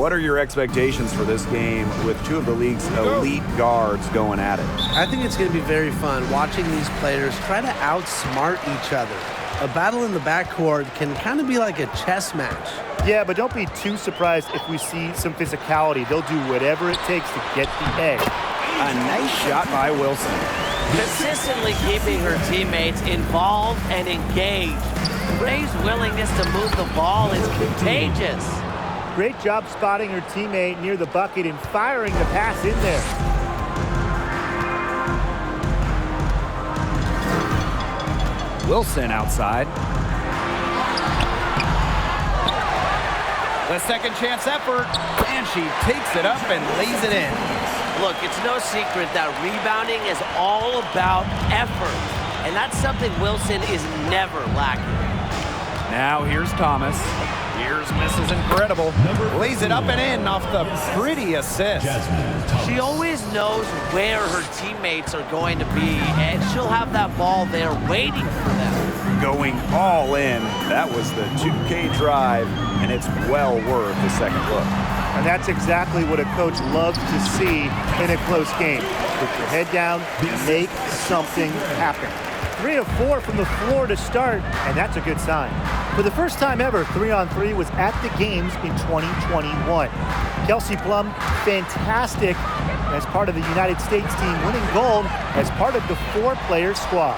What are your expectations for this game with two of the league's elite guards going at it? I think it's going to be very fun watching these players try to outsmart each other. A battle in the backcourt can kind of be like a chess match. Yeah, but don't be too surprised if we see some physicality. They'll do whatever it takes to get the edge. A nice shot by Wilson. Consistently keeping her teammates involved and engaged. Gray's willingness to move the ball is contagious. Great job spotting her teammate near the bucket and firing the pass in there. Wilson outside. The second chance effort, and she takes it up and lays it in. Look, it's no secret that rebounding is all about effort, and that's something Wilson is never lacking. Now here's Thomas. Here's Mrs. Incredible. Lays it up and in off the pretty assist. She always knows where her teammates are going to be, and she'll have that ball there waiting for them. Going all in. That was the 2K drive, and it's well worth the second look. And that's exactly what a coach loves to see in a close game. Put your head down, make something happen. 3 of 4 from the floor to start, and that's a good sign. For the first time ever, 3-on-3 was at the games in 2021. Kelsey Plum, fantastic as part of the United States team, winning gold as part of the 4-player squad.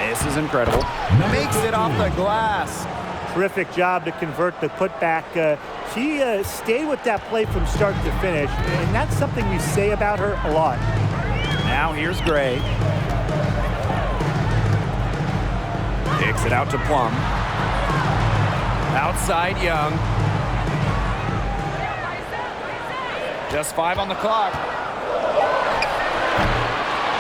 This is incredible. Makes it off the glass. Terrific job to convert the putback. She stayed with that play from start to finish, and that's something we say about her a lot. Now here's Gray. Kicks it out to Plum. Outside Young. Just 5 on the clock.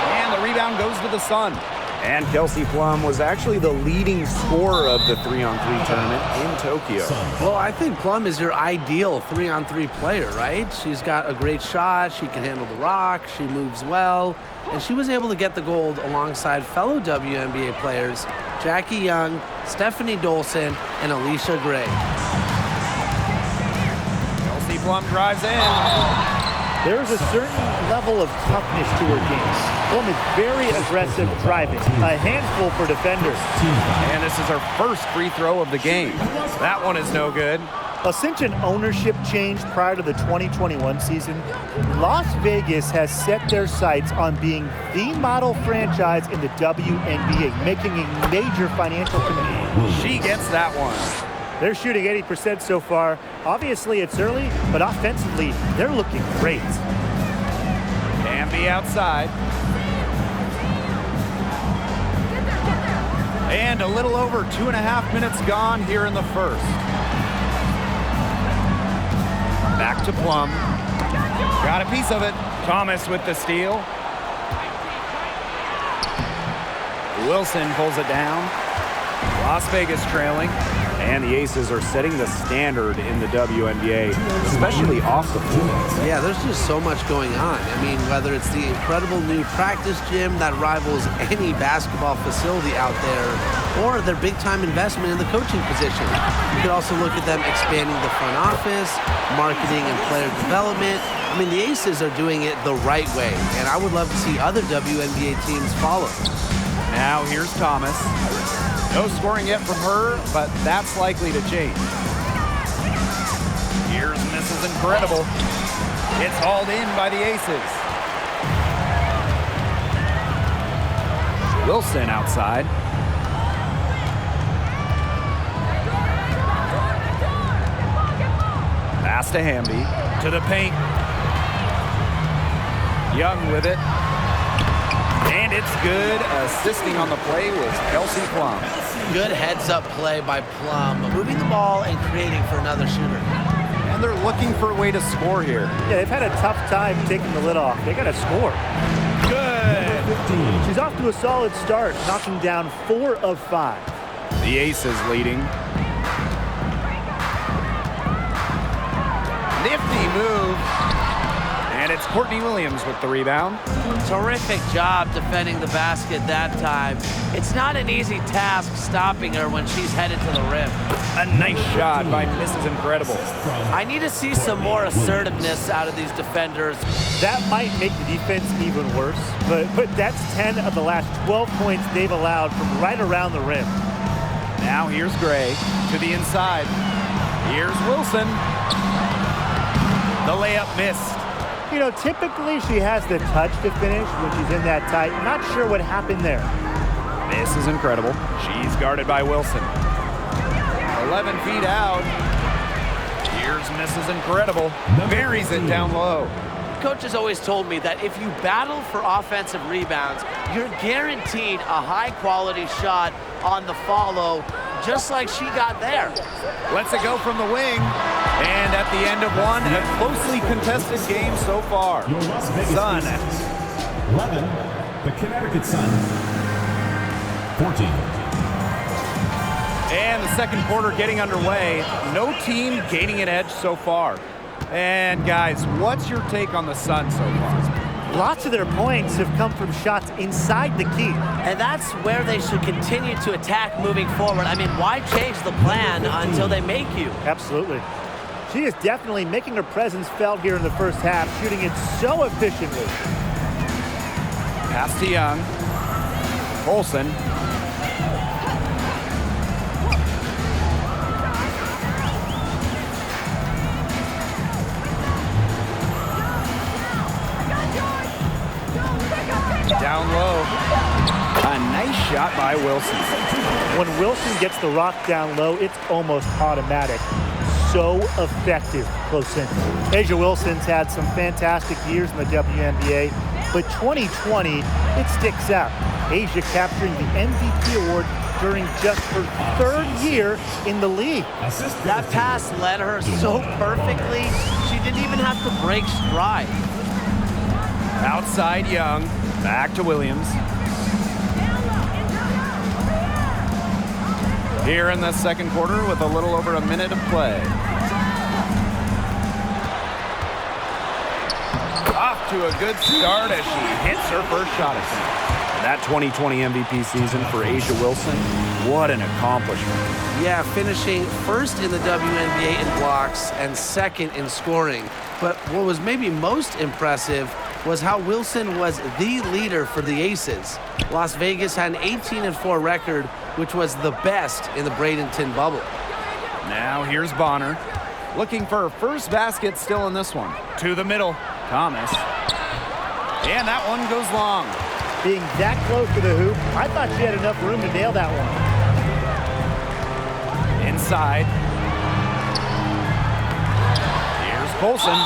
And the rebound goes to the Sun. And Kelsey Plum was actually the leading scorer of the 3-on-3 tournament in Tokyo. Well, I think Plum is your ideal 3-on-3 player, right? She's got a great shot. She can handle the rock. She moves well. And she was able to get the gold alongside fellow WNBA players Jackie Young, Stephanie Dolson, and Alicia Gray. Kelsey Plum drives in. There's a certain level of toughness to her game. Plum is very aggressive driving, a handful for defenders. And this is her first free throw of the game. That one is no good. Since an ownership change prior to the 2021 season, Las Vegas has set their sights on being the model franchise in the WNBA, making a major financial commitment. She gets that one. They're shooting 80% so far. Obviously, it's early, but offensively, they're looking great. Can be outside. And a little over 2.5 minutes gone here in the first. Back to Plum. Got a piece of it. Thomas with the steal. Wilson pulls it down. Las Vegas trailing. And the Aces are setting the standard in the WNBA, especially off the floor. Yeah, there's just so much going on. I mean, whether it's the incredible new practice gym that rivals any basketball facility out there, or their big-time investment in the coaching position. You could also look at them expanding the front office, marketing and player development. I mean, the Aces are doing it the right way, and I would love to see other WNBA teams follow. Now here's Thomas. No scoring yet from her, but that's likely to change. Here's Mrs. Incredible. It's hauled in by the Aces. Wilson outside. Pass to Hamby. To the paint. Young with it. And it's good. Assisting on the play was Kelsey Plum. Good heads-up play by Plum, moving the ball and creating for another shooter. And they're looking for a way to score here. Yeah, they've had a tough time taking the lid off. They got to score. Good. She's off to a solid start, knocking down 4 of 5. The Aces leading. Nifty move. And It's Courtney Williams with the rebound. Terrific job defending the basket that time. It's not an easy task stopping her when she's headed to the rim. A nice shot by Mrs. Incredible. I need to see some more assertiveness out of these defenders. That might make the defense even worse, but that's 10 of the last 12 points they've allowed from right around the rim. Now here's Gray to the inside. Here's Wilson. The layup missed. You know, typically she has the touch to finish when she's in that tight. Not sure what happened there. This is Incredible. She's guarded by Wilson. 11 feet out. Here's Mrs. Incredible. Buries it down low. Coach has always told me that if you battle for offensive rebounds, you're guaranteed a high-quality shot on the follow, just like she got there. Lets it go from the wing. And at the end of one, a closely contested game so far. Your Las Vegas Sun. 11, the Connecticut Sun. 14. And the second quarter getting underway. No team gaining an edge so far. And guys, what's your take on the Sun so far? Lots of their points have come from shots inside the key. And that's where they should continue to attack moving forward. I mean, why change the plan until they make you? Absolutely. She is definitely making her presence felt here in the first half, shooting it so efficiently. Pass to Young. Olsen. Down low. A nice shot by Wilson. When Wilson gets the rock down low, it's almost automatic. So effective close in. Asia Wilson's had some fantastic years in the WNBA, but 2020, it sticks out. Asia capturing the MVP award during just her third year in the league. That pass led her so perfectly, she didn't even have to break stride. Outside Young. Back to Williams. Here in the second quarter with a little over a minute of play. Off to a good start as she hits her first shot attempt. That 2020 MVP season for Asia Wilson, what an accomplishment. Yeah, finishing first in the WNBA in blocks and second in scoring. But what was maybe most impressive was how Wilson was the leader for the Aces. Las Vegas had an 18-4 record, which was the best in the Bradenton bubble. Now here's Bonner, looking for her first basket still in this one. To the middle, Thomas. And that one goes long. Being that close to the hoop, I thought she had enough room to nail that one. Inside. Here's Colson.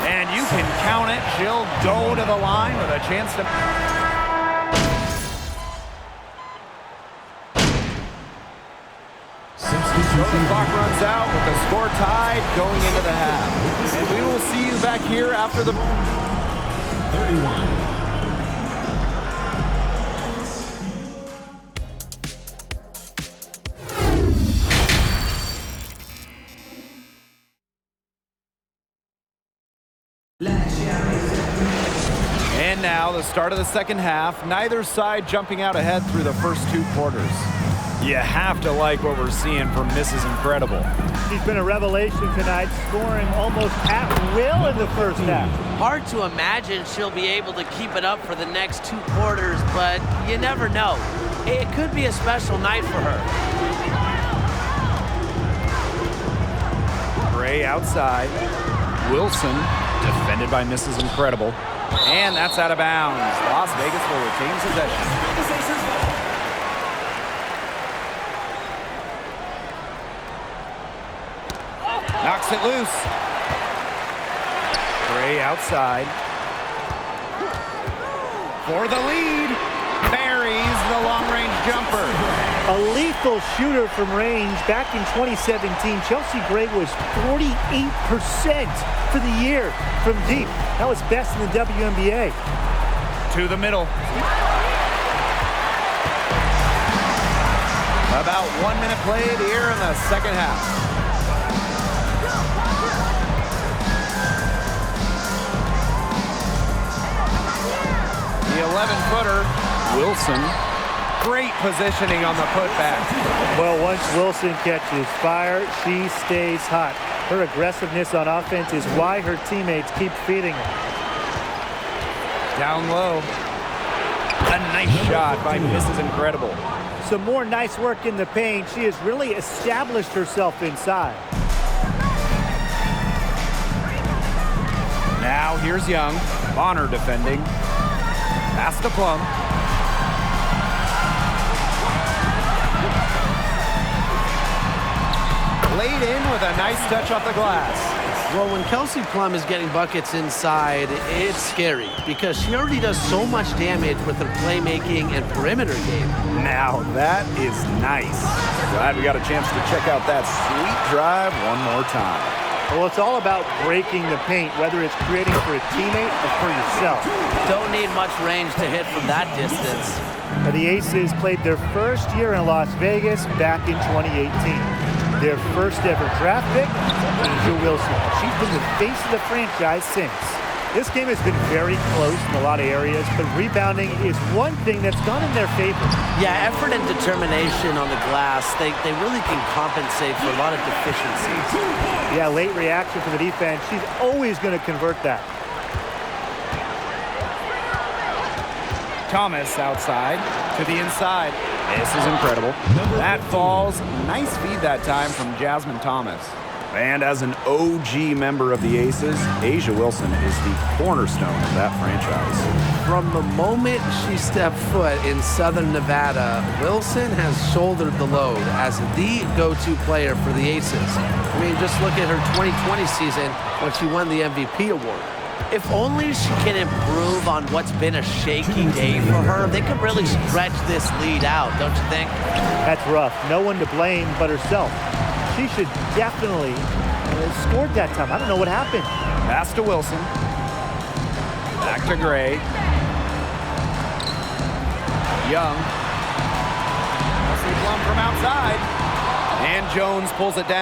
And you can count it. She'll go to the line with a chance to... So the clock runs out with the score tied going into the half. And we will see you back here after the... 31. And now the start of the second half. Neither side jumping out ahead through the first two quarters. You have to like what we're seeing from Mrs. Incredible. She's been a revelation tonight, scoring almost at will in the first half. Hard to imagine she'll be able to keep it up for the next two quarters, but you never know. It could be a special night for her. Gray outside. Wilson defended by Mrs. Incredible. And that's out of bounds. Las Vegas will retain possession. Knocks it loose. Gray outside. For the lead. Buries the long-range jumper. A lethal shooter from range. Back in 2017, Chelsea Gray was 48% for the year from deep. That was best in the WNBA. To the middle. About 1 minute played here in the second half. 11-footer. Wilson. Great positioning on the putback. Well, once Wilson catches fire, she stays hot. Her aggressiveness on offense is why her teammates keep feeding her. Down low. A nice shot by Mrs. Incredible. Some more nice work in the paint. She has really established herself inside. Now here's Young. Bonner defending. Pass to Plum. Laid in with a nice touch off the glass. Well, when Kelsey Plum is getting buckets inside, it's scary because she already does so much damage with her playmaking and perimeter game. Now that is nice. Glad we got a chance to check out that sweet drive one more time. Well, it's all about breaking the paint, whether it's creating for a teammate or for yourself. Don't need much range to hit from that distance. Now, the Aces played their first year in Las Vegas back in 2018. Their first ever draft pick, A'ja Wilson. She's been the face of the franchise since. This game has been very close in a lot of areas, but rebounding is one thing that's gone in their favor. Yeah, effort and determination on the glass, they really can compensate for a lot of deficiencies. Yeah, late reaction from the defense. She's always going to convert that. Thomas outside to the inside. This is incredible. That falls. Nice feed that time from Jasmine Thomas. And as an OG member of the Aces, A'ja Wilson is the cornerstone of that franchise. From the moment she stepped foot in Southern Nevada, Wilson has shouldered the load as the go-to player for the Aces. I mean, just look at her 2020 season when she won the MVP award. If only she can improve on what's been a shaky day for her, they could really stretch this lead out, don't you think? That's rough. No one to blame but herself. She should definitely have scored that time. I don't know what happened. Pass to Wilson. Back to Gray. Young. Plum from outside. And Jones pulls it down.